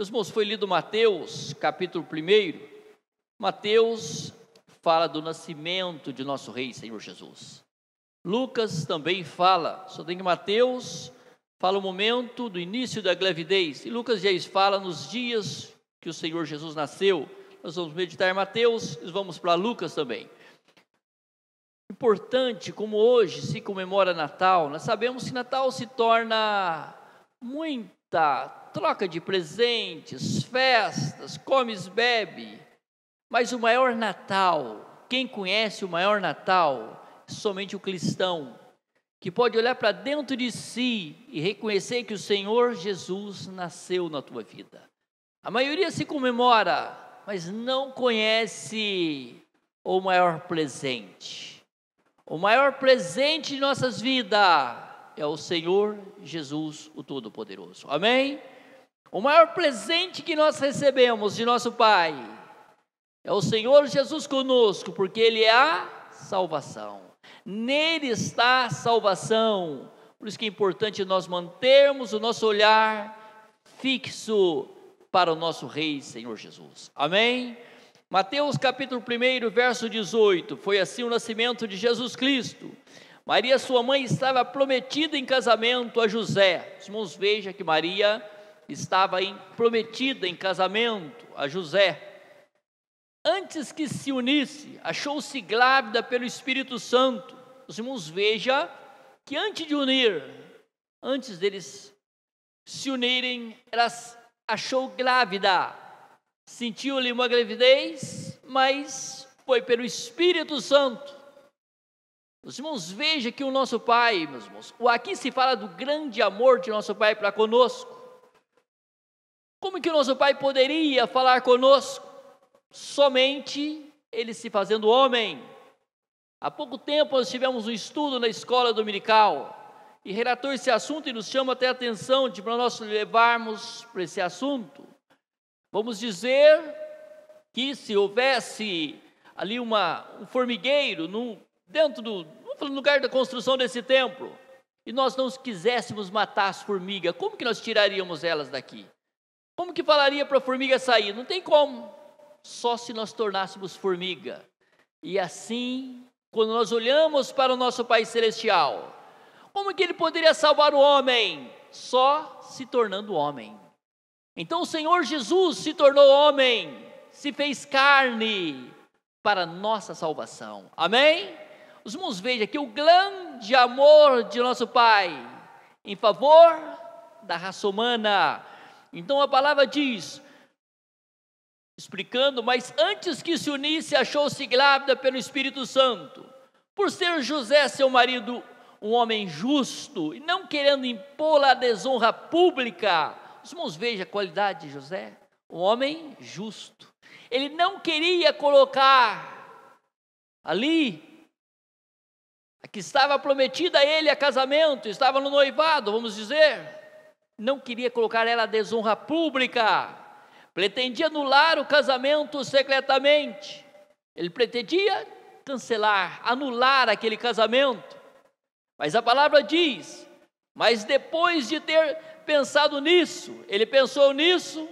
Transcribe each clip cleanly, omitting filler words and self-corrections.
Meus irmãos, foi lido Mateus, capítulo 1. Mateus fala do nascimento de nosso Rei, Senhor Jesus. Lucas também fala, só tem que Mateus fala o momento do início da gravidez, e Lucas já fala nos dias que o Senhor Jesus nasceu. Nós vamos meditar em Mateus e vamos para Lucas também. Importante, como hoje se comemora Natal, nós sabemos que Natal se torna muita troca de presentes, festas, comes, bebe, mas o maior Natal, quem conhece o maior Natal, é somente o cristão, que pode olhar para dentro de si e reconhecer que o Senhor Jesus nasceu na tua vida. A maioria se comemora, mas não conhece o maior presente. O maior presente de nossas vidas é o Senhor Jesus, o Todo-Poderoso. Amém? O maior presente que nós recebemos de nosso Pai é o Senhor Jesus conosco, porque Ele é a salvação. Nele está a salvação. Por isso que é importante nós mantermos o nosso olhar fixo para o nosso Rei, Senhor Jesus. Amém? Mateus capítulo 1, verso 18, foi assim o nascimento de Jesus Cristo. Maria, sua mãe, estava prometida em casamento a José. Os irmãos, vejam que Maria estava prometida em casamento a José. Antes que se unisse, achou-se grávida pelo Espírito Santo. Os irmãos, vejam que antes deles se unirem, ela achou grávida. Sentiu-lhe uma gravidez, mas foi pelo Espírito Santo. Os irmãos, vejam que o nosso Pai, meus irmãos, aqui se fala do grande amor de nosso Pai para conosco. Como que o nosso Pai poderia falar conosco? Somente Ele se fazendo homem. Há pouco tempo nós tivemos um estudo na escola dominical, e relatou esse assunto e nos chama até a atenção para nós levarmos para esse assunto. Vamos dizer que se houvesse ali um formigueiro dentro do lugar da construção desse templo, e nós não quiséssemos matar as formigas, como que nós tiraríamos elas daqui? Como que falaria para a formiga sair? Não tem como, só se nós tornássemos formiga. E assim, quando nós olhamos para o nosso Pai Celestial, como que Ele poderia salvar o homem? Só se tornando homem. Então o Senhor Jesus se tornou homem, se fez carne para nossa salvação. Amém? Os irmãos, vejam aqui o grande amor de nosso Pai em favor da raça humana. Então a palavra diz, explicando, mas antes que se unisse, achou-se grávida pelo Espírito Santo. Por ser José, seu marido, um homem justo, e não querendo impor a desonra pública. Os irmãos, vejam a qualidade de José, um homem justo. Ele não queria colocar ali a que estava prometida a ele a casamento, estava no noivado, vamos dizer, não queria colocar ela a desonra pública, pretendia anular o casamento secretamente. Ele pretendia cancelar, anular aquele casamento. Mas a palavra diz, mas depois de ter pensado nisso, ele pensou nisso,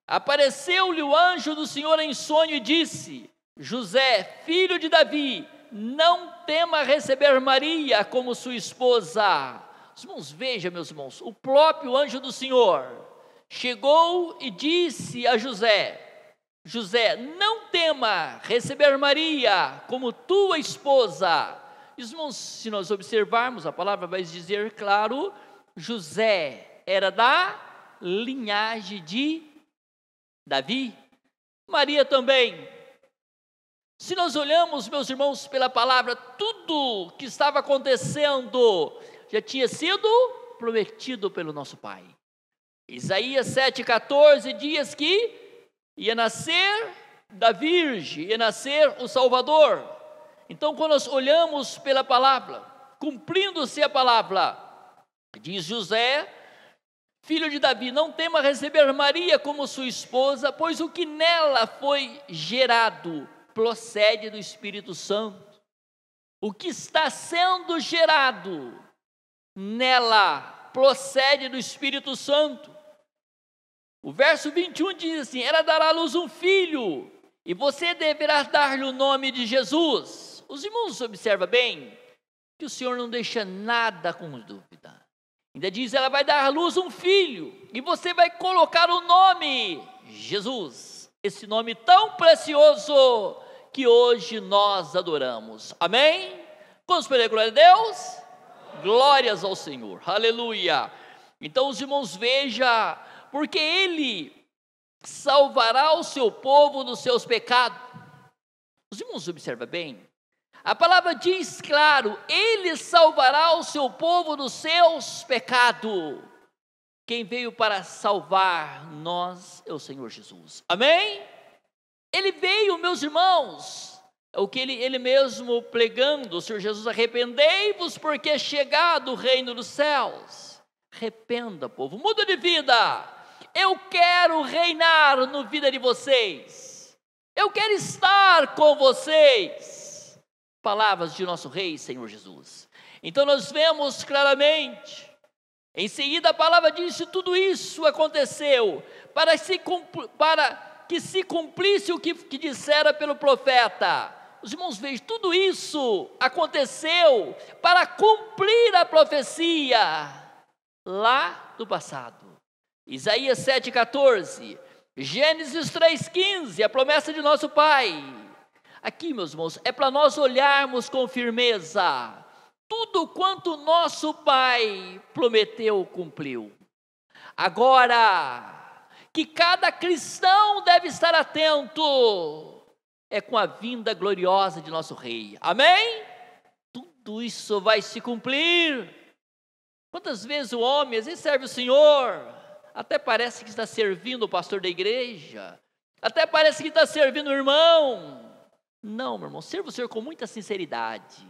apareceu-lhe o anjo do Senhor em sonho e disse, José, filho de Davi, não tema receber Maria como sua esposa. Os irmãos, vejam, meus irmãos, o próprio anjo do Senhor chegou e disse a José, José, não tema receber Maria como tua esposa. Irmãos, se nós observarmos, a palavra vai dizer, claro, José era da linhagem de Davi, Maria também. Se nós olhamos, meus irmãos, pela palavra, tudo que estava acontecendo já tinha sido prometido pelo nosso Pai. Isaías 7,14 diz que ia nascer da Virgem, ia nascer o Salvador. Então, quando nós olhamos pela palavra, cumprindo-se a palavra, diz José, filho de Davi, não tema receber Maria como sua esposa, pois o que nela foi gerado procede do Espírito Santo. O que está sendo gerado nela procede do Espírito Santo. O verso 21 diz assim: ela dará à luz um filho, e você deverá dar-lhe o nome de Jesus. Os irmãos observam bem que o Senhor não deixa nada com dúvida. Ainda diz, ela vai dar à luz um filho, e você vai colocar o nome Jesus, esse nome tão precioso que hoje nós adoramos. Amém? Vamos pedir glória a Deus? Glórias ao Senhor, aleluia. Então os irmãos vejam, porque Ele salvará o seu povo dos seus pecados. Os irmãos observam bem, a palavra diz claro, Ele salvará o seu povo dos seus pecados. Quem veio para salvar nós é o Senhor Jesus, amém? Ele veio, meus irmãos, é o que ele mesmo pregando, o Senhor Jesus: arrependei-vos porque é chegado o reino dos céus. Arrependa, povo, muda de vida. Eu quero reinar na vida de vocês, eu quero estar com vocês. Palavras de nosso Rei, Senhor Jesus. Então nós vemos claramente, em seguida a palavra diz que tudo isso aconteceu para que se cumprisse o que dissera pelo profeta. Os irmãos vejam, tudo isso aconteceu para cumprir a profecia lá do passado. Isaías 7,14, Gênesis 3,15, a promessa de nosso Pai. Aqui, meus irmãos, é para nós olharmos com firmeza. Tudo quanto nosso Pai prometeu, cumpriu. Agora, que cada cristão deve estar atento é com a vinda gloriosa de nosso Rei, amém? Tudo isso vai se cumprir. Quantas vezes o homem, às vezes serve o Senhor, até parece que está servindo o pastor da igreja, até parece que está servindo o irmão. Não, meu irmão, serva o Senhor com muita sinceridade.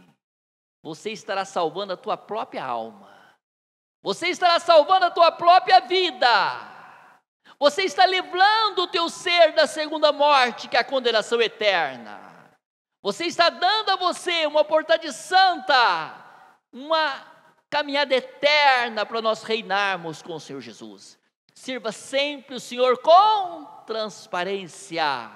Você estará salvando a tua própria alma, você estará salvando a tua própria vida. Você está livrando o teu ser da segunda morte, que é a condenação eterna. Você está dando a você uma oportunidade santa, uma caminhada eterna para nós reinarmos com o Senhor Jesus. Sirva sempre o Senhor com transparência,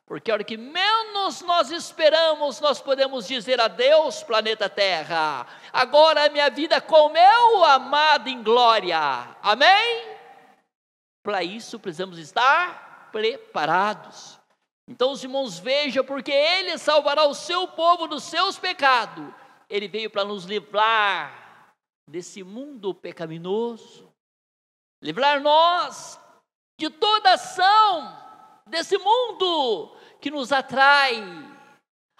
porque a hora que menos nós esperamos, nós podemos dizer adeus, planeta Terra. Agora a minha vida com meu amado em glória. Amém? Para isso precisamos estar preparados. Então os irmãos vejam, porque Ele salvará o seu povo dos seus pecados. Ele veio para nos livrar desse mundo pecaminoso, livrar nós de toda ação desse mundo que nos atrai.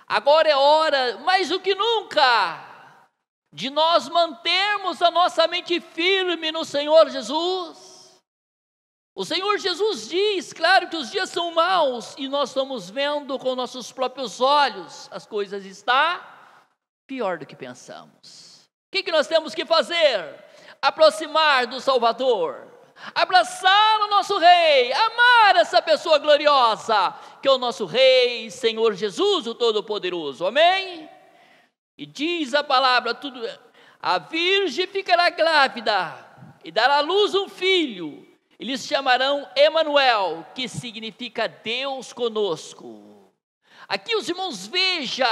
Agora é hora, mais do que nunca, de nós mantermos a nossa mente firme no Senhor Jesus. O Senhor Jesus diz, claro que os dias são maus, e nós estamos vendo com nossos próprios olhos, as coisas estão pior do que pensamos. O que nós temos que fazer? Aproximar do Salvador, abraçar o nosso Rei, amar essa pessoa gloriosa, que é o nosso Rei, Senhor Jesus, o Todo-Poderoso, amém? E diz a palavra, a virgem ficará grávida, e dará à luz um filho, eles chamarão Emanuel, que significa Deus conosco. Aqui os irmãos vejam,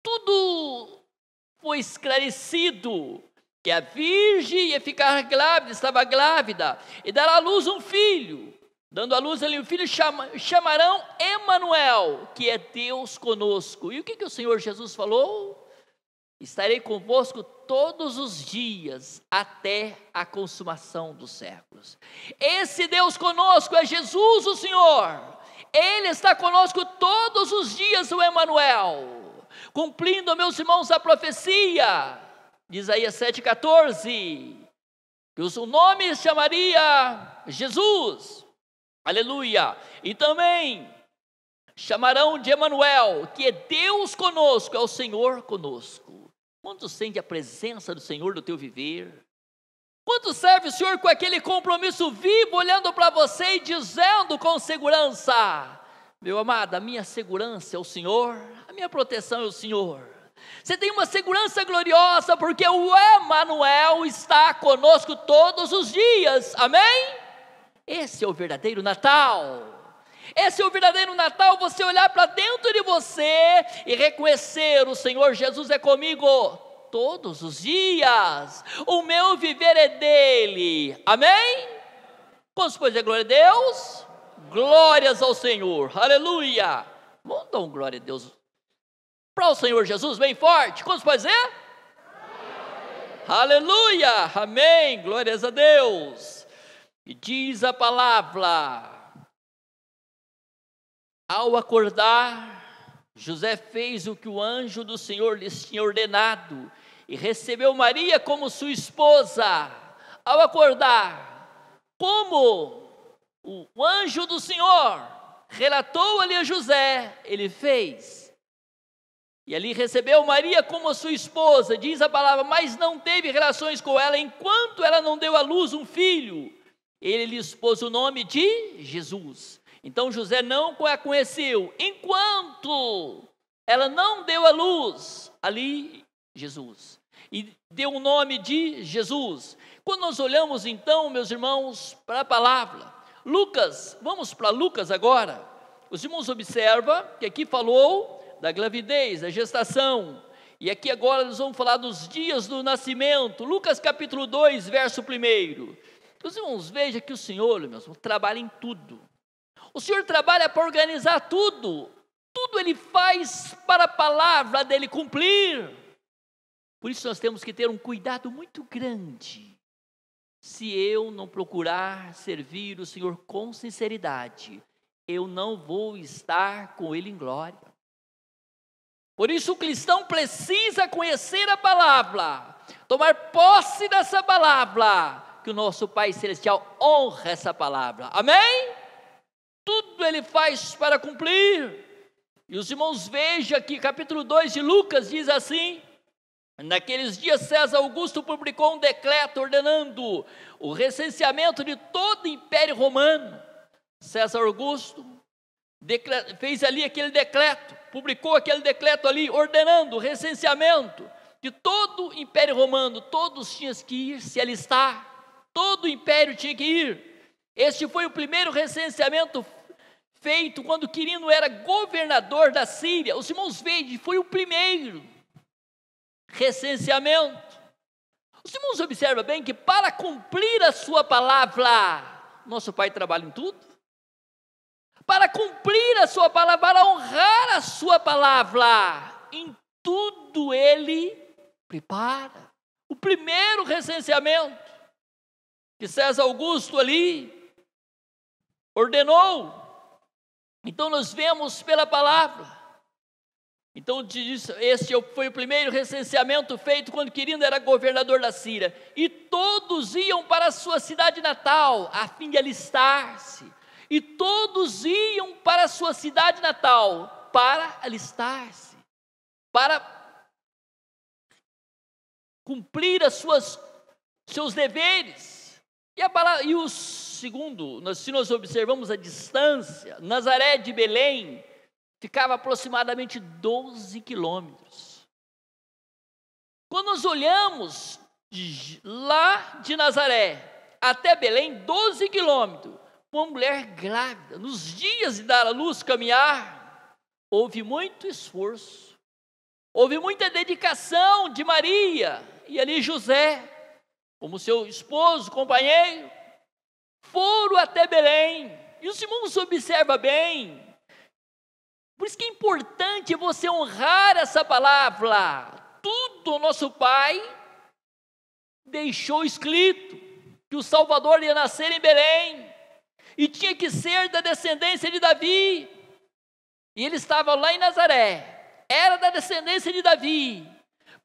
tudo foi esclarecido, que a virgem ia ficar grávida, estava grávida, e dará à luz um filho, dando à luz ali um filho, chamarão Emanuel, que é Deus conosco. E o que o Senhor Jesus falou? Estarei convosco todos os dias, até a consumação dos séculos. Esse Deus conosco é Jesus o Senhor. Ele está conosco todos os dias, o Emanuel, cumprindo, meus irmãos, a profecia de Isaías 7,14, que o seu nome chamaria Jesus, aleluia, e também chamarão de Emanuel, que é Deus conosco, é o Senhor conosco. Quanto sente a presença do Senhor no teu viver? Quanto serve o Senhor com aquele compromisso vivo, olhando para você e dizendo com segurança: meu amado, a minha segurança é o Senhor, a minha proteção é o Senhor. Você tem uma segurança gloriosa, porque o Emanuel está conosco todos os dias, amém? Esse é o verdadeiro Natal. Esse é o verdadeiro Natal, você olhar para dentro de você e reconhecer: o Senhor Jesus é comigo todos os dias, o meu viver é dele. Amém? Quantos podem dizer glória a Deus? Glórias ao Senhor, aleluia. Vamos dar um glória a Deus para o Senhor Jesus bem forte. Quantos podem dizer? Aleluia, amém, glórias a Deus. E diz a palavra: ao acordar, José fez o que o anjo do Senhor lhes tinha ordenado e recebeu Maria como sua esposa. Ao acordar, como o anjo do Senhor relatou ali a José, ele fez. E ali recebeu Maria como sua esposa, diz a palavra, mas não teve relações com ela enquanto ela não deu à luz um filho. Ele lhe pôs o nome de Jesus. Então José não a conheceu enquanto ela não deu à luz ali Jesus. E deu o nome de Jesus. Quando nós olhamos então, meus irmãos, para a palavra, Lucas, vamos para Lucas agora. Os irmãos observam que aqui falou da gravidez, da gestação, e aqui agora nós vamos falar dos dias do nascimento. Lucas capítulo 2, verso 1. Os irmãos, vejam que o Senhor, meus irmãos, trabalha em tudo. O Senhor trabalha para organizar tudo. Tudo Ele faz para a palavra dEle cumprir. Por isso nós temos que ter um cuidado muito grande. Se eu não procurar servir o Senhor com sinceridade, eu não vou estar com Ele em glória. Por isso o cristão precisa conhecer a palavra, tomar posse dessa palavra, que o nosso Pai Celestial honra essa palavra. Amém? Tudo Ele faz para cumprir. E os irmãos vejam que capítulo 2 de Lucas diz assim: naqueles dias César Augusto publicou um decreto ordenando o recenseamento de todo o Império Romano. César Augusto fez ali aquele decreto, publicou aquele decreto ali, ordenando o recenseamento de todo o Império Romano. Todos tinham que ir se alistar, todo o Império tinha que ir. Este foi o primeiro recenseamento feito quando Quirino era governador da Síria. Os irmãos veem, foi o primeiro recenseamento. Os irmãos observam bem que para cumprir a sua palavra, nosso Pai trabalha em tudo. Para cumprir a sua palavra, para honrar a sua palavra, em tudo Ele prepara. O primeiro recenseamento que César Augusto ali ordenou. Então nós vemos pela palavra. Então este foi o primeiro recenseamento feito quando Quirino era governador da Síria. E todos iam para a sua cidade natal, a fim de alistar-se. E todos iam para a sua cidade natal, para alistar-se, para cumprir seus deveres. E o segundo, se nós observamos a distância, Nazaré de Belém ficava aproximadamente 12 quilômetros. Quando nós olhamos lá de Nazaré até Belém, 12 quilômetros, uma mulher grávida, nos dias de dar à luz, caminhar, houve muito esforço, houve muita dedicação de Maria, e ali José, como seu esposo, companheiro, foram até Belém. E os irmãos observam bem, por isso que é importante você honrar essa palavra. Tudo o nosso Pai deixou escrito, que o Salvador ia nascer em Belém, e tinha que ser da descendência de Davi, e ele estava lá em Nazaré, era da descendência de Davi.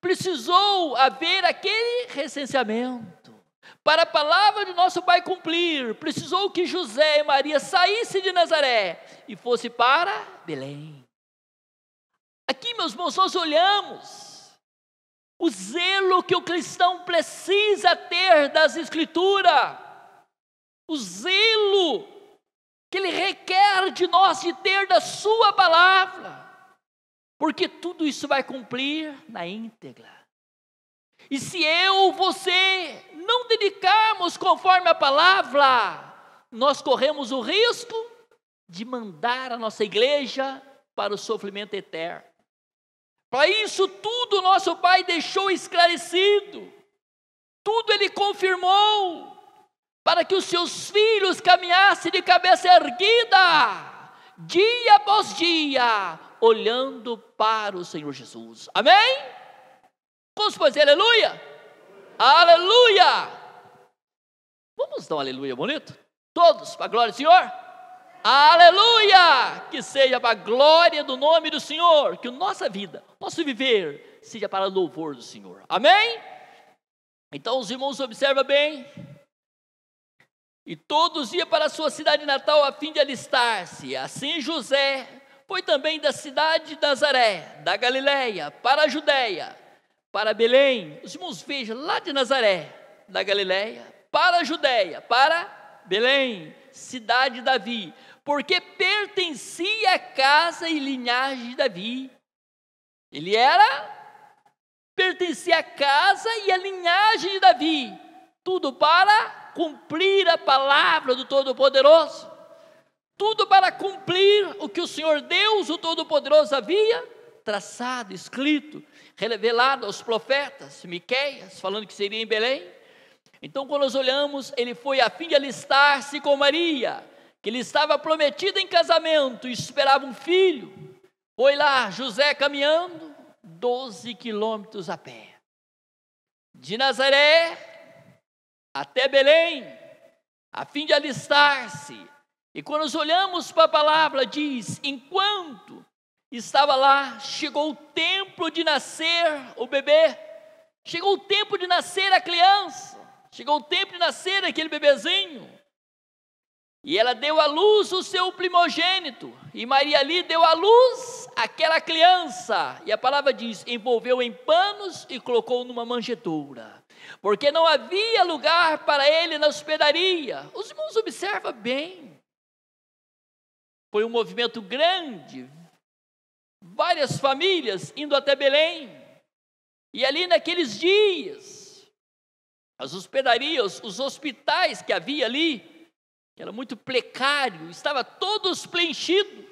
Precisou haver aquele recenseamento, para a palavra de nosso Pai cumprir, precisou que José e Maria saíssem de Nazaré, e fosse para Belém. Aqui, meus irmãos, nós olhamos o zelo que o cristão precisa ter das Escrituras, o zelo que Ele requer de nós de ter da sua palavra, porque tudo isso vai cumprir na íntegra. E se eu, você, não dedicarmos conforme a palavra, nós corremos o risco de mandar a nossa igreja para o sofrimento eterno. Para isso tudo nosso Pai deixou esclarecido, tudo Ele confirmou, para que os seus filhos caminhassem de cabeça erguida, dia após dia, olhando para o Senhor Jesus. Amém? Vamos fazer aleluia? Aleluia! Vamos dar um aleluia bonito? Todos, para a glória do Senhor? Aleluia! Que seja para a glória do nome do Senhor, que a nossa vida, nosso viver, seja para o louvor do Senhor. Amém? Então os irmãos observam bem. E todos iam para a sua cidade natal a fim de alistar-se. Assim José foi também da cidade de Nazaré, da Galileia, para a Judéia, para Belém. Os irmãos vejam, lá de Nazaré, da Galileia, para a Judéia, para Belém, cidade de Davi, porque pertencia à casa e linhagem de Davi. Ele pertencia à casa e à linhagem de Davi, tudo para cumprir a palavra do Todo-Poderoso, tudo para cumprir o que o Senhor Deus, o Todo-Poderoso, havia traçado, escrito, revelado aos profetas, Miqueias, falando que seria em Belém. Então, quando nós olhamos, ele foi a fim de alistar-se com Maria, que lhe estava prometida em casamento, e esperava um filho. Foi lá José caminhando 12 quilômetros a pé, de Nazaré até Belém, a fim de alistar-se. E quando nós olhamos para a palavra, diz: enquanto estava lá, chegou o tempo de nascer o bebê, chegou o tempo de nascer a criança, chegou o tempo de nascer aquele bebezinho. E ela deu à luz o seu primogênito, e Maria ali deu à luz aquela criança, e a palavra diz: envolveu em panos e colocou numa manjedoura, porque não havia lugar para ele na hospedaria. Os irmãos observam bem, foi um movimento grande, várias famílias indo até Belém, e ali naqueles dias, as hospedarias, os hospitais que havia ali, que era muito precário, estava todos preenchidos,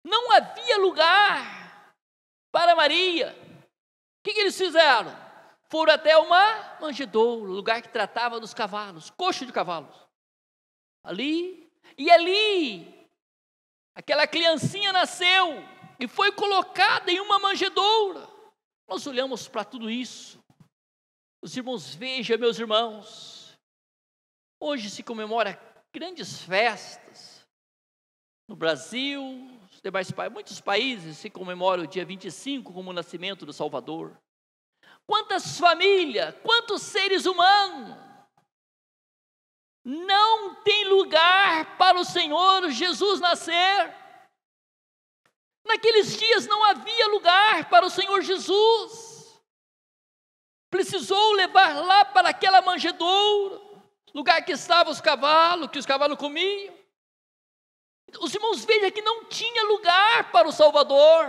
não havia lugar para Maria. O que eles fizeram? Foram até uma manjedoura, lugar que tratava dos cavalos, coxo de cavalos, ali, e ali, aquela criancinha nasceu, e foi colocada em uma manjedoura. Nós olhamos para tudo isso, os irmãos, vejam, meus irmãos, hoje se comemora grandes festas, no Brasil, os demais muitos países se comemoram o dia 25 como o nascimento do Salvador. Quantas famílias, quantos seres humanos não tem lugar para o Senhor Jesus nascer? Naqueles dias não havia lugar para o Senhor Jesus, precisou levar lá para aquela manjedoura, lugar que estavam os cavalos, que os cavalos comiam. Os irmãos vejam que não tinha lugar para o Salvador,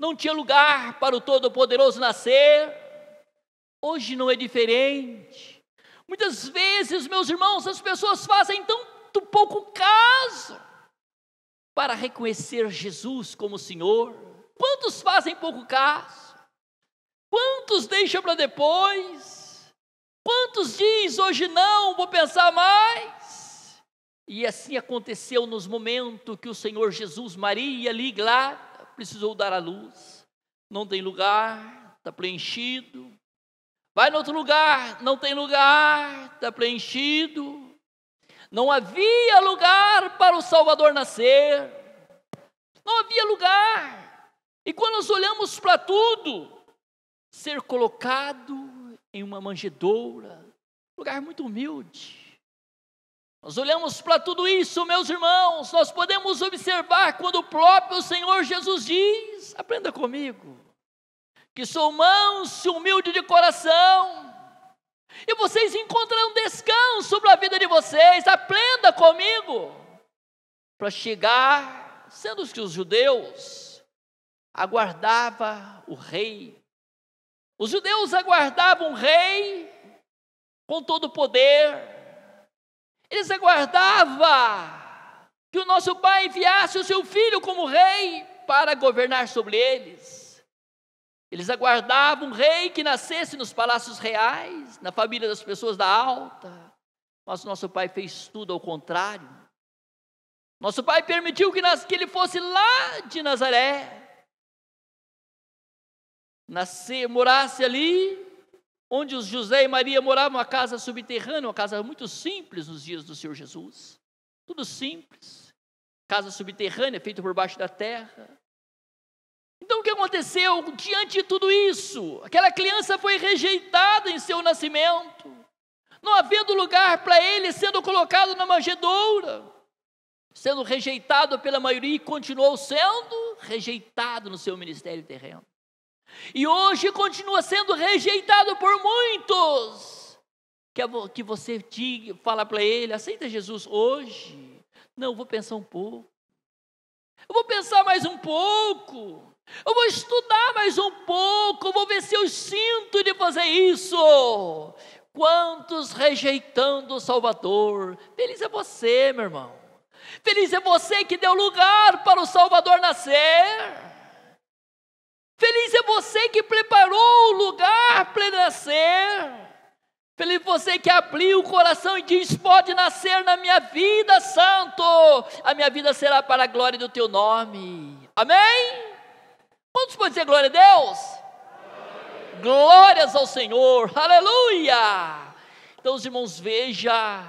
não tinha lugar para o Todo-Poderoso nascer. Hoje não é diferente. Muitas vezes, meus irmãos, as pessoas fazem tão pouco caso para reconhecer Jesus como Senhor. Quantos fazem pouco caso? Quantos deixam para depois? Quantos diz hoje não, vou pensar mais? E assim aconteceu nos momentos que o Senhor Jesus, Maria ali lá, precisou dar à luz. Não tem lugar, está preenchido. Vai no outro lugar, não tem lugar, está preenchido. Não havia lugar para o Salvador nascer. Não havia lugar. E quando nós olhamos para tudo, ser colocado em uma manjedoura, lugar muito humilde. Nós olhamos para tudo isso, meus irmãos, nós podemos observar quando o próprio Senhor Jesus diz, aprenda comigo, que sou manso e humilde de coração, e vocês encontrarão descanso para a vida de vocês. Aprenda comigo, para chegar, sendo que os judeus aguardavam o rei, os judeus aguardavam um rei com todo o poder. Eles aguardavam que o nosso Pai enviasse o seu Filho como rei para governar sobre eles. Eles aguardavam um rei que nascesse nos palácios reais, na família das pessoas da alta. Mas nosso Pai fez tudo ao contrário. Nosso Pai permitiu que ele fosse lá de Nazaré, morasse ali, onde os José e Maria moravam, uma casa subterrânea, uma casa muito simples nos dias do Senhor Jesus. Tudo simples. Casa subterrânea, feita por baixo da terra. Então o que aconteceu diante de tudo isso? Aquela criança foi rejeitada em seu nascimento, não havendo lugar para ele, sendo colocado na manjedoura, sendo rejeitado pela maioria e continuou sendo rejeitado no seu ministério terreno. E hoje continua sendo rejeitado por muitos, que você fala para ele, aceita Jesus hoje? Não, eu vou pensar um pouco, eu vou pensar mais um pouco, eu vou estudar mais um pouco, eu vou ver se eu sinto de fazer isso. Quantos rejeitando o Salvador? Feliz é você, meu irmão, feliz é você que deu lugar para o Salvador nascer. Feliz é você que preparou o lugar para ele nascer. Feliz é você que abriu o coração e diz, pode nascer na minha vida, santo. A minha vida será para a glória do teu nome. Amém? Quantos podem dizer glória a Deus? Amém. Glórias ao Senhor, aleluia. Então os irmãos, veja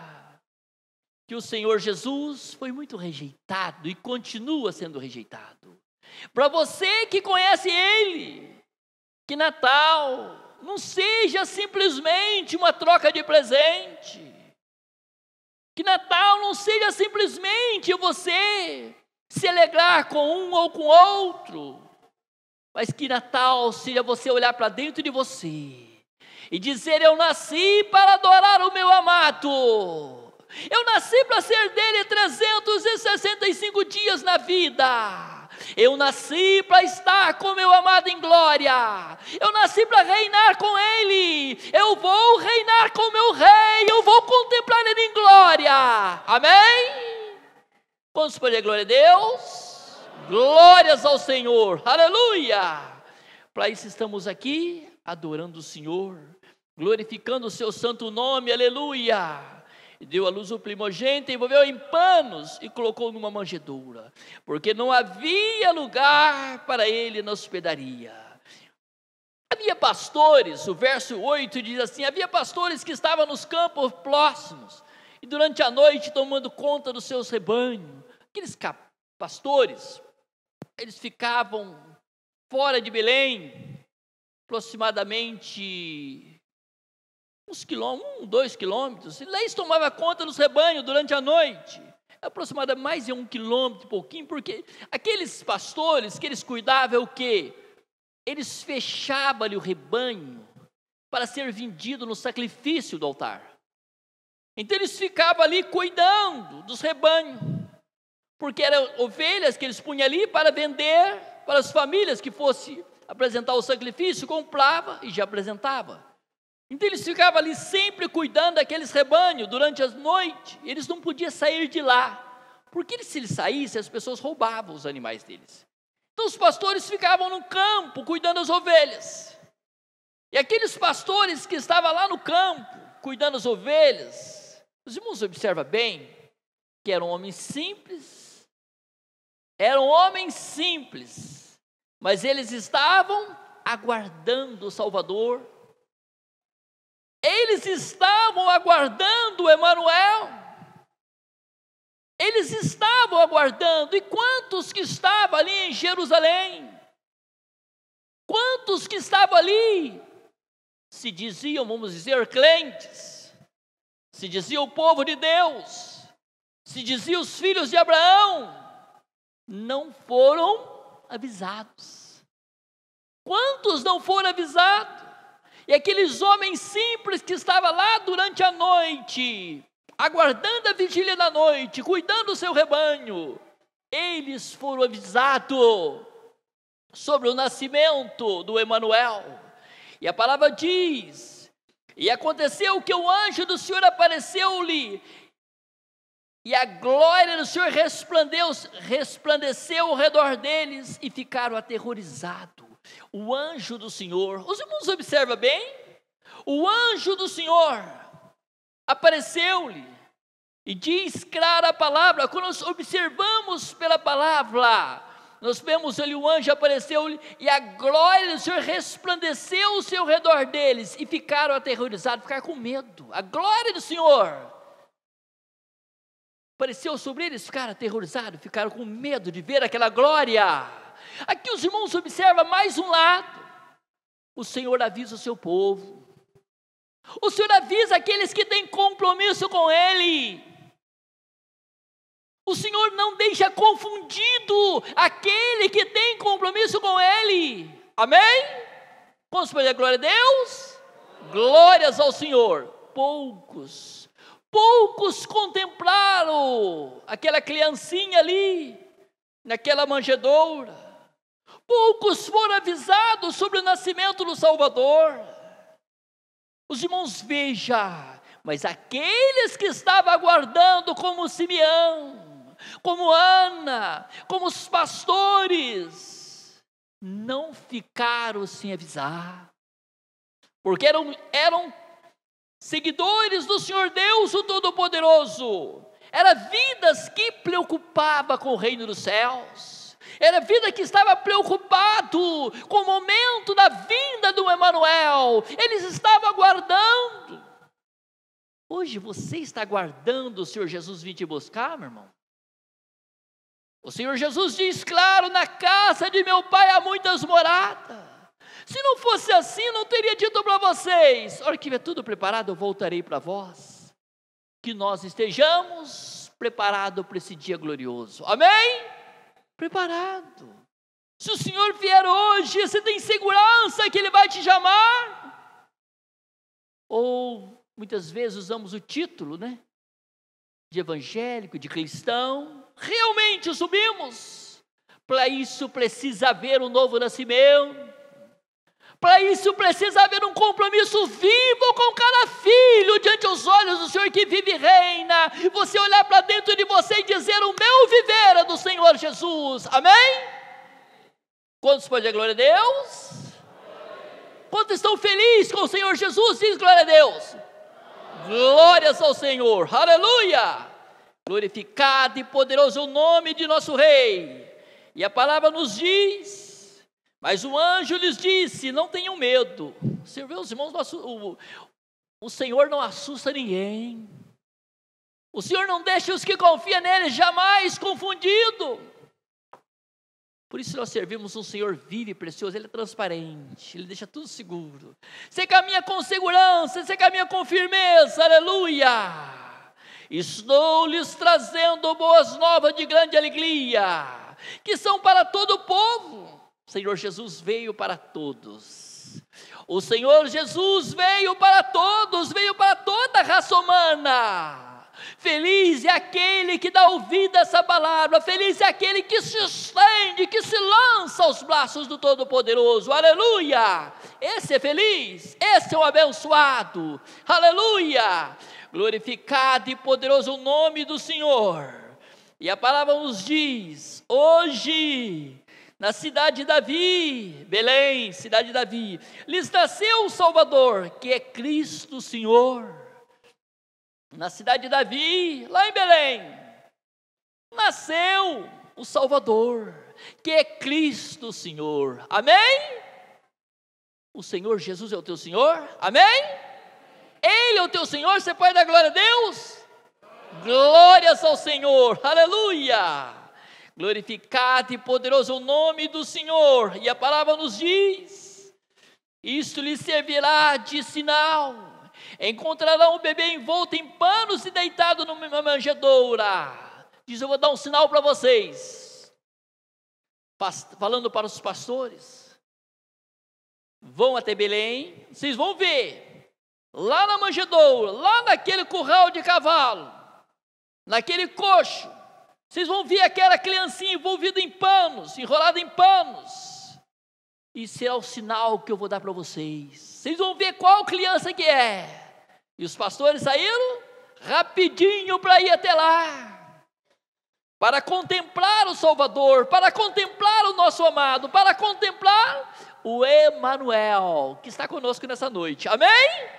que o Senhor Jesus foi muito rejeitado e continua sendo rejeitado. Para você que conhece Ele, que Natal não seja simplesmente uma troca de presente, que Natal não seja simplesmente você se alegrar com um ou com outro, mas que Natal seja você olhar para dentro de você e dizer, eu nasci para adorar o meu amado, eu nasci para ser dele 365 dias na vida. Eu nasci para estar com meu amado em glória. Eu nasci para reinar com Ele. Eu vou reinar com meu rei. Eu vou contemplar Ele em glória. Amém? Vamos pedir glória a Deus? Glórias ao Senhor. Aleluia. Para isso estamos aqui, adorando o Senhor, glorificando o seu santo nome. Aleluia. E deu à luz o primogênito, envolveu em panos e colocou numa manjedoura, porque não havia lugar para ele na hospedaria. Havia pastores, o verso 8 diz assim, havia pastores que estavam nos campos próximos, e durante a noite tomando conta dos seus rebanhos. Aqueles pastores, eles ficavam fora de Belém, aproximadamente uns 2 quilômetros, e lá eles tomavam conta dos rebanhos durante a noite, aproximadamente mais de 1 quilômetro, pouquinho, porque aqueles pastores que eles cuidavam, o quê? Eles fechavam ali o rebanho, para ser vendido no sacrifício do altar, então eles ficavam ali cuidando dos rebanhos, porque eram ovelhas que eles punham ali para vender, para as famílias que fossem apresentar o sacrifício, comprava e já apresentava. Então eles ficavam ali sempre cuidando daqueles rebanhos durante as noites, eles não podiam sair de lá, porque se eles saíssem, as pessoas roubavam os animais deles. Então os pastores ficavam no campo, cuidando das ovelhas, e aqueles pastores que estavam lá no campo, cuidando das ovelhas, os irmãos observam bem, que eram homens simples, mas eles estavam aguardando o Salvador, eles estavam aguardando o Emanuel, eles estavam aguardando. E quantos que estavam ali em Jerusalém, quantos que estavam ali, se diziam, vamos dizer, crentes, se dizia o povo de Deus, se dizia os filhos de Abraão, não foram avisados. Quantos não foram avisados? E aqueles homens simples que estavam lá durante a noite, aguardando a vigília da noite, cuidando do seu rebanho, eles foram avisados sobre o nascimento do Emanuel. E a palavra diz, e aconteceu que o anjo do Senhor apareceu-lhe e a glória do Senhor resplandeceu ao redor deles e ficaram aterrorizados. O anjo do Senhor, os irmãos observam bem? O anjo do Senhor apareceu-lhe e diz clara a palavra. Quando nós observamos pela palavra, nós vemos ali o anjo apareceu-lhe e a glória do Senhor resplandeceu ao seu redor deles e ficaram aterrorizados, ficaram com medo. A glória do Senhor apareceu sobre eles, ficaram aterrorizados, ficaram com medo de ver aquela glória. Aqui os irmãos observam mais um lado. O Senhor avisa o seu povo. O Senhor avisa aqueles que têm compromisso com Ele. O Senhor não deixa confundido aquele que tem compromisso com Ele. Amém? Vamos pedir a glória a Deus? Glórias ao Senhor. Poucos contemplaram aquela criancinha ali, naquela manjedoura. Poucos foram avisados sobre o nascimento do Salvador. Os irmãos, vejam, mas aqueles que estavam aguardando, como Simeão, como Ana, como os pastores, não ficaram sem avisar, porque eram seguidores do Senhor Deus, o Todo-Poderoso. Era vidas que preocupavam com o reino dos céus. Era vida que estava preocupado com o momento da vinda do Emanuel. Eles estavam aguardando. Hoje você está aguardando o Senhor Jesus vir te buscar, meu irmão? O Senhor Jesus diz claro: na casa de meu Pai há muitas moradas. Se não fosse assim, não teria dito para vocês: a hora que tiver tudo preparado, eu voltarei para vós. Que nós estejamos preparados para esse dia glorioso. Amém? Preparado. Se o Senhor vier hoje, você tem segurança que Ele vai te chamar? Ou muitas vezes usamos o título, né, de evangélico, de cristão. Realmente subimos. Para isso precisa haver um novo nascimento. Para isso precisa haver um compromisso vivo com cada filho diante dos olhos do Senhor que vive e reina. Você olhar para dentro de você e dizer: o meu viver é do Senhor Jesus. Amém? Quantos podem dizer glória a Deus? Quantos estão felizes com o Senhor Jesus? Diz glória a Deus. Glórias ao Senhor. Aleluia. Glorificado e poderoso o nome de nosso Rei. E a palavra nos diz: mas o anjo lhes disse: não tenham medo. Você vê, os irmãos, o Senhor não assusta ninguém. O Senhor não deixa os que confiam nele jamais confundido. Por isso nós servimos um Senhor vivo e precioso. Ele é transparente, Ele deixa tudo seguro. Você caminha com segurança, você caminha com firmeza. Aleluia. Estou lhes trazendo boas novas de grande alegria, que são para todo o povo. O Senhor Jesus veio para todos. O Senhor Jesus veio para todos, veio para toda a raça humana. Feliz é aquele que dá ouvido a essa palavra. Feliz é aquele que se estende, que se lança aos braços do Todo-Poderoso. Aleluia! Esse é feliz, esse é o abençoado. Aleluia! Glorificado e poderoso o nome do Senhor. E a palavra nos diz: hoje, na cidade de Davi, Belém, cidade de Davi, lhes nasceu o Salvador, que é Cristo o Senhor. Na cidade de Davi, lá em Belém, nasceu o Salvador, que é Cristo o Senhor. Amém? O Senhor Jesus é o teu Senhor? Amém? Ele é o teu Senhor? Você pode dar glória a Deus? Glórias ao Senhor, aleluia! Glorificado e poderoso o nome do Senhor. E a palavra nos diz: isto lhe servirá de sinal. Encontrarão o bebê envolto em panos e deitado numa manjedoura. Diz: eu vou dar um sinal para vocês. Falando para os pastores: vão até Belém, vocês vão ver, lá na manjedoura, lá naquele curral de cavalo, naquele coxo, vocês vão ver aquela criancinha envolvida em panos, enrolada em panos. E será o sinal que eu vou dar para vocês. Vocês vão ver qual criança que é. E os pastores saíram rapidinho para ir até lá. para contemplar o Salvador, para contemplar o nosso amado, para contemplar o Emanuel, que está conosco nessa noite, amém?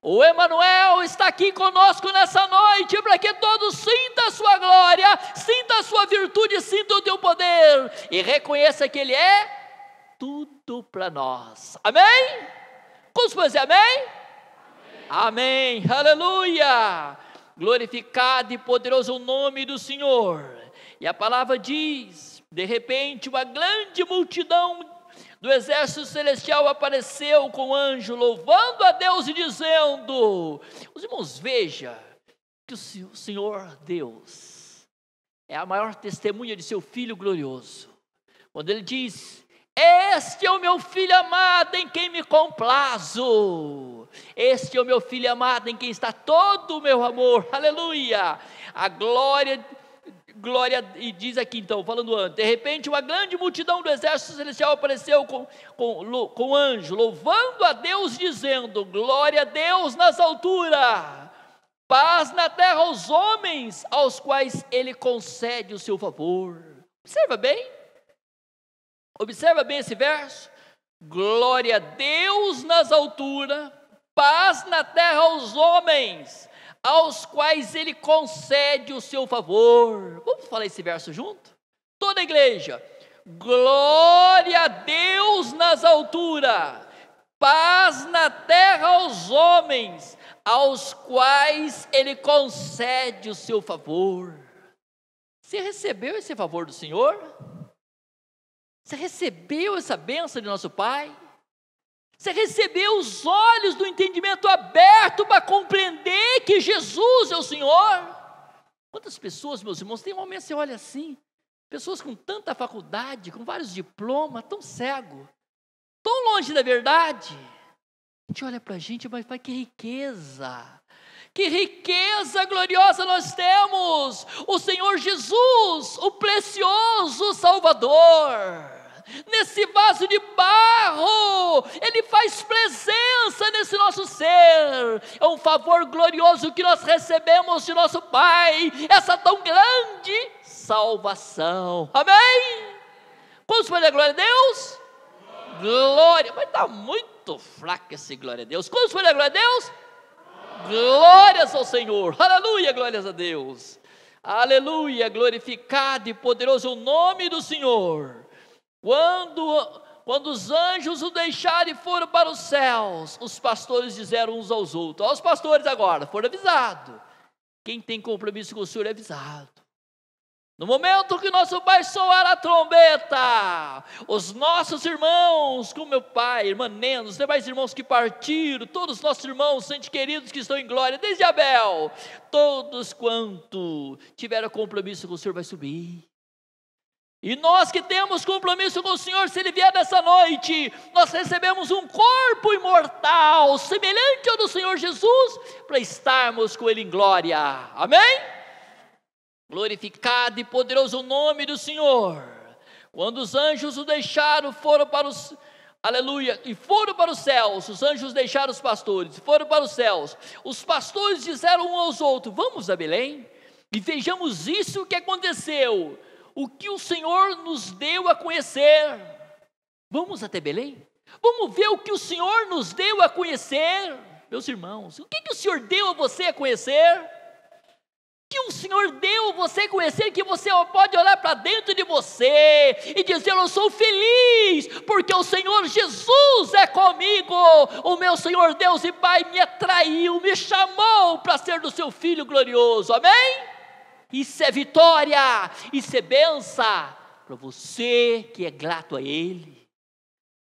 O Emanuel está aqui conosco nessa noite, para que todos sintam a sua glória, sintam a sua virtude, sintam o teu poder, e reconheça que Ele é tudo para nós, amém? Quantos podem dizer amém? Amém, aleluia! Glorificado e poderoso o nome do Senhor. E a palavra diz: de repente uma grande multidão do exército celestial apareceu com o anjo, louvando a Deus e dizendo... Os irmãos, veja que o Senhor Deus é a maior testemunha de seu Filho glorioso. Quando Ele diz: este é o meu Filho amado em quem me complazo. Este é o meu Filho amado em quem está todo o meu amor. Aleluia. A glória, e diz aqui então, falando antes. De repente uma grande multidão do exército celestial apareceu com o anjo, louvando a Deus, dizendo: glória a Deus nas alturas, paz na terra aos homens, aos quais Ele concede o seu favor. Observa bem esse verso. Glória a Deus nas alturas, paz na terra aos homens, aos quais Ele concede o seu favor. Vamos falar esse verso junto? Toda a igreja. Glória a Deus nas alturas, paz na terra aos homens, aos quais Ele concede o seu favor. Você recebeu esse favor do Senhor? Você recebeu essa bênção de nosso Pai? Você recebeu os olhos do entendimento aberto para compreender que Jesus é o Senhor? Quantas pessoas, meus irmãos, tem um momento que você olha assim, pessoas com tanta faculdade, com vários diplomas, tão cego, tão longe da verdade. A gente olha para a gente e vai falar: que riqueza gloriosa nós temos, o Senhor Jesus, o precioso Salvador. Nesse vaso de barro, Ele faz presença nesse nosso ser. É um favor glorioso que nós recebemos de nosso Pai, essa tão grande salvação, amém? Quantos podem dar glória a Deus? Glória, mas está muito fraco esse glória a Deus. Quantos podem dar glória a Deus? Glórias ao Senhor, aleluia, glórias a Deus, aleluia, glorificado e poderoso o nome do Senhor. Quando os anjos o deixaram e foram para os céus, os pastores disseram uns aos outros. Olha os pastores agora, foram avisados. Quem tem compromisso com o Senhor é avisado. No momento que nosso Pai soar a trombeta, os nossos irmãos, como meu pai, irmã Nena, os demais irmãos que partiram, todos os nossos irmãos, entes queridos que estão em glória, desde Abel, todos quanto tiveram compromisso com o Senhor vai subir. E nós que temos compromisso com o Senhor, se Ele vier nessa noite, nós recebemos um corpo imortal, semelhante ao do Senhor Jesus, para estarmos com Ele em glória, amém? Glorificado e poderoso o nome do Senhor. Quando os anjos o deixaram, foram para os, aleluia, e foram para os céus. Os anjos deixaram os pastores, foram para os céus. Os pastores disseram uns aos outros: vamos a Belém e vejamos isso que aconteceu, o que o Senhor nos deu a conhecer. Vamos até Belém? Vamos ver o que o Senhor nos deu a conhecer. Meus irmãos, o que o Senhor deu a você a conhecer? Que o Senhor deu você a conhecer, que você pode olhar para dentro de você e dizer: eu sou feliz, porque o Senhor Jesus é comigo. O meu Senhor Deus e Pai me atraiu, me chamou para ser do seu Filho glorioso, amém? Isso é vitória, isso é bênção para você que é grato a Ele,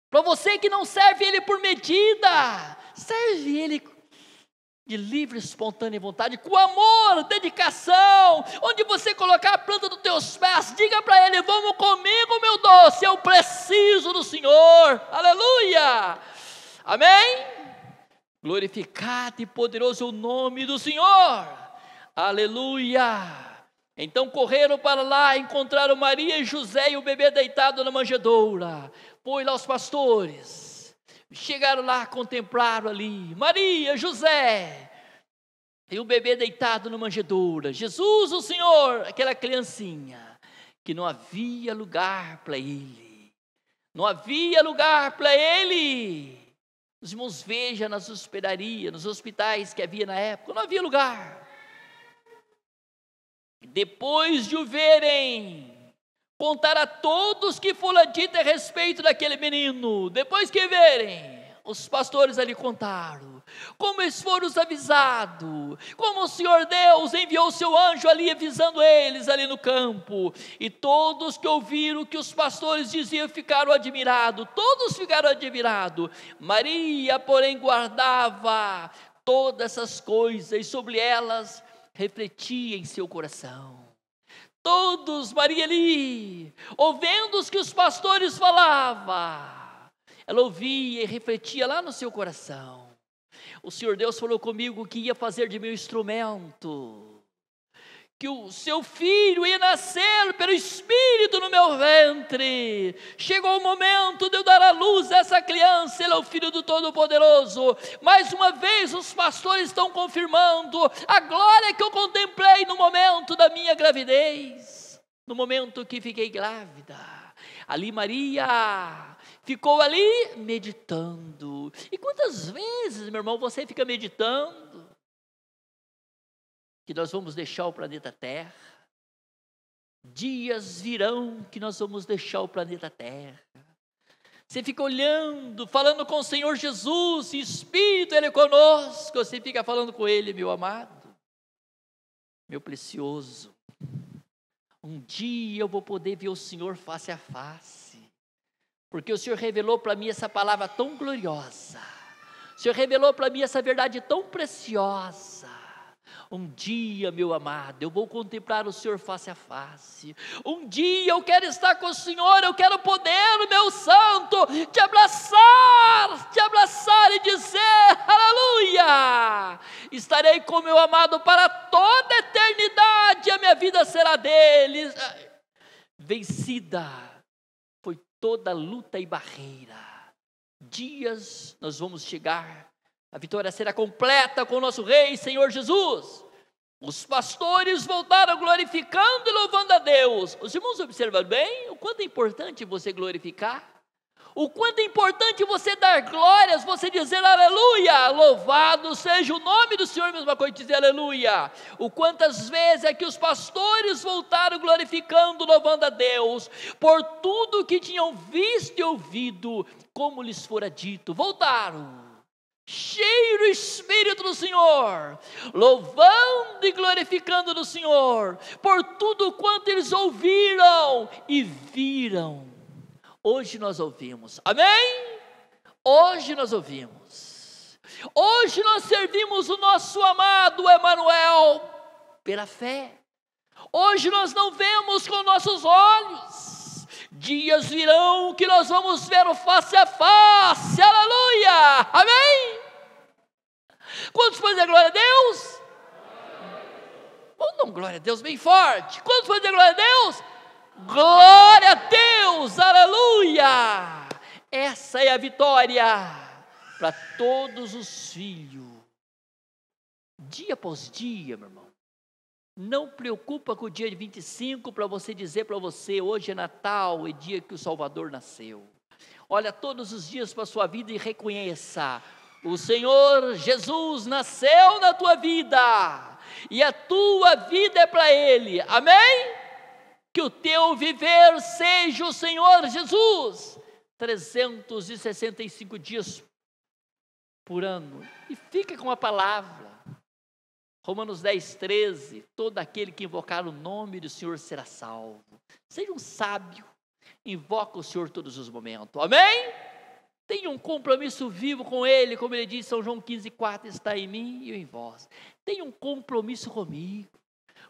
para você que não serve Ele por medida, serve Ele de livre, espontânea vontade, com amor, dedicação. Onde você colocar a planta dos teus pés, diga para Ele: vamos comigo, meu doce, eu preciso do Senhor, aleluia, amém? Glorificado e poderoso o nome do Senhor, aleluia. Então correram para lá, encontraram Maria e José e o bebê deitado na manjedoura. Foi lá os pastores, chegaram lá, contemplaram ali Maria, José, E o bebê deitado na manjedoura, Jesus o Senhor, aquela criancinha, que não havia lugar para ele, não havia lugar para ele. Os irmãos, vejam nas hospedarias, nos hospitais que havia na época, não havia lugar. Depois de o verem, contar a todos que fora dito a respeito daquele menino, depois que verem, os pastores ali contaram, como eles foram avisados, como o Senhor Deus enviou o seu anjo ali avisando eles ali no campo, e todos que ouviram o que os pastores diziam ficaram admirados, todos ficaram admirados. Maria, porém, guardava todas essas coisas e sobre elas refletia em seu coração. Todos, Maria ali, ouvindo os que os pastores falavam, ela ouvia e refletia lá no seu coração. O Senhor Deus falou comigo que ia fazer de meu instrumento, que o seu filho ia nascer pelo Espírito no meu ventre. Chegou o momento de eu dar à luz a essa criança, ele é o Filho do Todo-Poderoso. Mais uma vez os pastores estão confirmando a glória que eu contemplei no momento da minha gravidez, no momento que fiquei grávida. Ali Maria ficou ali meditando. E quantas vezes, meu irmão, você fica meditando que nós vamos deixar o planeta Terra? Dias virão que nós vamos deixar o planeta Terra. Você fica olhando, falando com o Senhor Jesus, e Espírito, Ele é conosco. Você fica falando com Ele, meu amado, meu precioso. Um dia eu vou poder ver o Senhor face a face, porque o Senhor revelou para mim essa palavra tão gloriosa, o Senhor revelou para mim essa verdade tão preciosa. Um dia, meu amado, eu vou contemplar o Senhor face a face. Um dia eu quero estar com o Senhor, eu quero poder, meu santo, te abraçar e dizer, aleluia, estarei com meu amado para toda a eternidade, a minha vida será dele. Vencida foi toda luta e barreira. Dias nós vamos chegar, a vitória será completa com o nosso Rei, Senhor Jesus. Os pastores voltaram glorificando e louvando a Deus. Os irmãos observam bem o quanto é importante você glorificar, o quanto é importante você dar glórias, você dizer aleluia, louvado seja o nome do Senhor, mesma coisa dizer aleluia. O quantas vezes é que os pastores voltaram glorificando, louvando a Deus, por tudo que tinham visto e ouvido, como lhes fora dito, voltaram cheio do Espírito do Senhor, louvando e glorificando do Senhor, por tudo quanto eles ouviram e viram. Hoje nós ouvimos, amém? Hoje nós ouvimos, hoje nós servimos o nosso amado Emanuel pela fé. Hoje nós não vemos com nossos olhos, dias virão que nós vamos ver o face a face, aleluia, amém? Quantos podem dizer glória a Deus? Ou não, glória a Deus bem forte. Quantos podem dizer glória a Deus? Glória a Deus, aleluia. Essa é a vitória para todos os filhos, dia após dia, meu irmão. Não preocupa com o dia de 25 para você dizer para você, hoje é Natal, é dia que o Salvador nasceu. Olha todos os dias para a sua vida e reconheça, o Senhor Jesus nasceu na tua vida, e a tua vida é para Ele, amém? Que o teu viver seja o Senhor Jesus, 365 dias por ano, e fica com a palavra. Romanos 10, 13, todo aquele que invocar o nome do Senhor será salvo. Seja um sábio, invoca o Senhor todos os momentos, amém? Tenha um compromisso vivo com Ele, como Ele diz em São João 15, 4, está em mim e eu em vós. Tenha um compromisso comigo,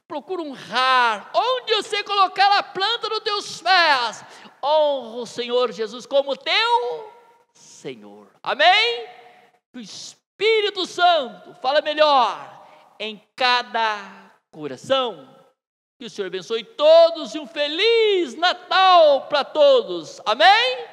procura honrar, onde você colocar a planta dos teus pés, honra o Senhor Jesus como teu Senhor, amém? Que o Espírito Santo fala melhor em cada coração. Que o Senhor abençoe todos e um feliz Natal para todos. Amém?